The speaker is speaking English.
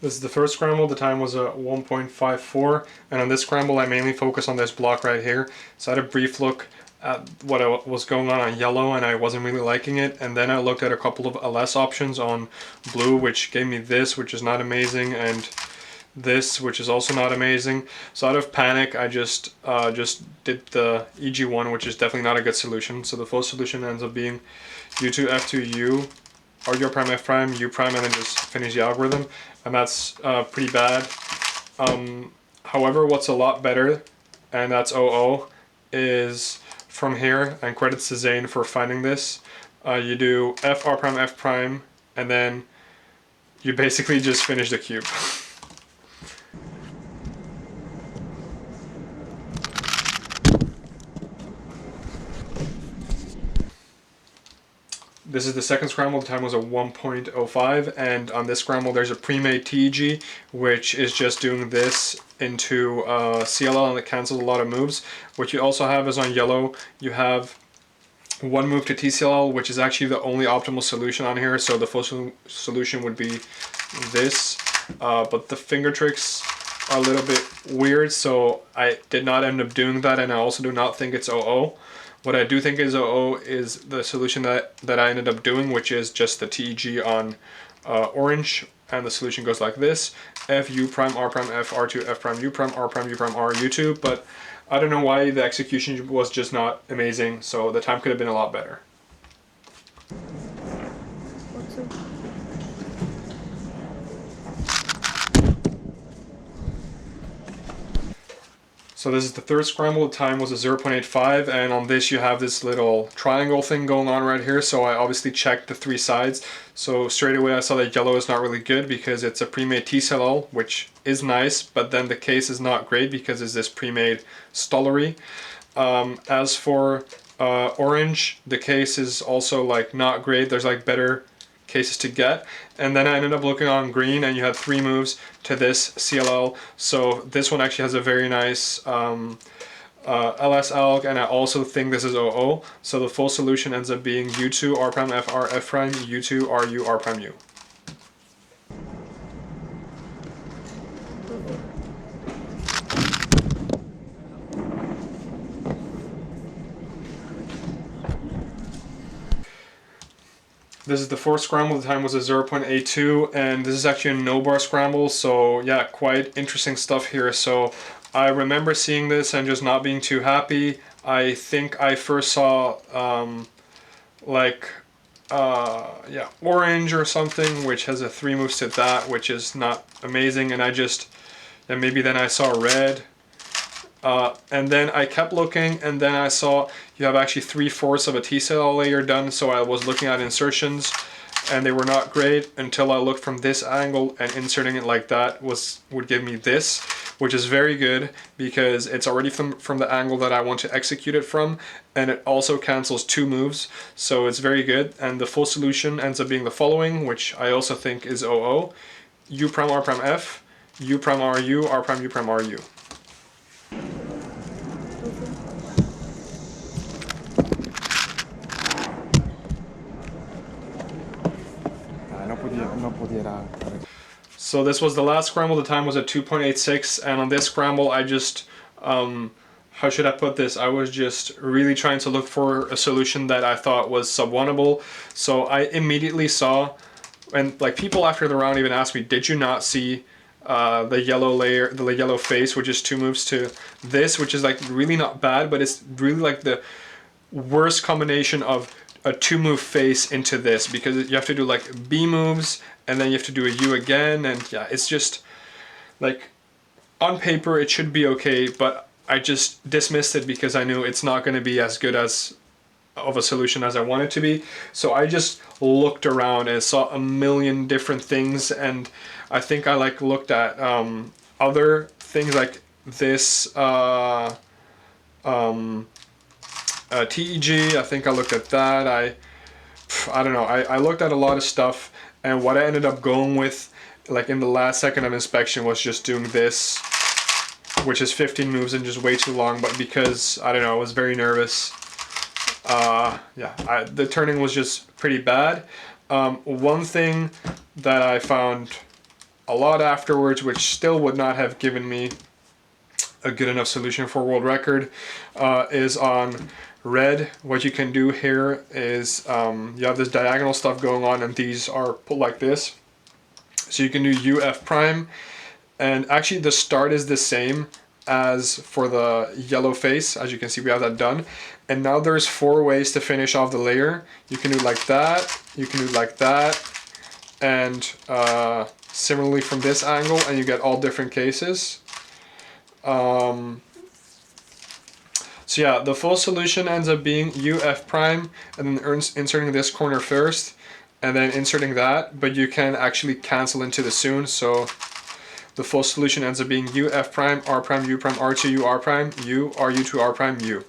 This is the first scramble. The time was a 1.54, and on this scramble I mainly focus on this block right here. So I had a brief look at what was going on yellow, and I wasn't really liking it, and then I looked at a couple of LS options on blue, which gave me this, which is not amazing, and this, which is also not amazing. So out of panic, I just did the EG1, which is definitely not a good solution. So the full solution ends up being U2 F2 U, or U prime F prime U prime, and then just finish the algorithm, and that's pretty bad. However, what's a lot better, and that's OO, is from here, and credits to Zane for finding this. You do F R prime F prime, and then you basically just finish the cube. This is the second scramble. The time was a 1.05, and on this scramble there's a pre-made TEG, which is just doing this into CLL, and it cancels a lot of moves. What you also have is on yellow, you have one move to TCLL, which is actually the only optimal solution on here, so the full solution would be this, but the finger tricks are a little bit weird, so I did not end up doing that, and I also do not think it's OO. What I do think is OO is the solution that I ended up doing, which is just the TEG on orange, and the solution goes like this: F U prime R prime F R2 F prime U prime R U2, but I don't know why the execution was just not amazing, so the time could have been a lot better. So this is the third scramble. The time was a 0.85, and on this you have this little triangle thing going on right here, so I obviously checked the three sides. So straight away I saw that yellow is not really good because it's a pre-made TCLL, which is nice, but then the case is not great because it's this pre-made stollery. As for orange, the case is also like not great. There's like better cases to get, and then I ended up looking on green, and you had three moves to this CLL, so this one actually has a very nice LS alg, and I also think this is OO, so the full solution ends up being U2 R prime F R F prime U2 RU R prime U. This is the fourth scramble. The time was a 0.82, and this is actually a no bar scramble, so yeah, quite interesting stuff here. So I remember seeing this and just not being too happy. I think I first saw orange or something, which has a three moves to that, which is not amazing, and maybe then I saw red. And then I kept looking, and then I saw you have actually 3/4 of a T-cell layer done, so I was looking at insertions, and they were not great until I looked from this angle, and inserting it like that would give me this, which is very good because it's already from the angle that I want to execute it from, and it also cancels two moves, so it's very good. And the full solution ends up being the following, which I also think is OO: U prime R prime F, U prime RU, R prime U prime RU. So this was the last scramble. The time was at 2.86, and on this scramble I just, how should I put this? I was just really trying to look for a solution that I thought was sub-oneable. So I immediately saw, and like people after the round even asked me, did you not see the yellow layer, the yellow face, which is two moves to this, which is like really not bad, but it's really like the worst combination of a two-move face into this, because you have to do like B moves, and then you have to do a U again, and yeah, it's just like, on paper it should be okay, but I just dismissed it because I knew it's not going to be as good as of a solution as I want it to be. So I just looked around and saw a million different things, and I think I like looked at other things like this TEG. I think I looked at that. I don't know. I looked at a lot of stuff, and what I ended up going with, like in the last second of inspection, was just doing this, which is 15 moves and just way too long. But because I don't know, I was very nervous. The turning was just pretty bad. One thing that I found a lot afterwards, which still would not have given me a good enough solution for world record, is on red. What you can do here is you have this diagonal stuff going on, and these are put like this. So you can do UF prime, and actually the start is the same as for the yellow face. As you can see, we have that done. And now there's 4 ways to finish off the layer. You can do like that, you can do like that, and similarly from this angle, and you get all different cases. So yeah, the full solution ends up being UF prime, and then inserting this corner first, and then inserting that, but you can actually cancel into the soon, so the full solution ends up being UF prime, R prime, U prime, R2, U, R prime, U, RU2, R prime, U.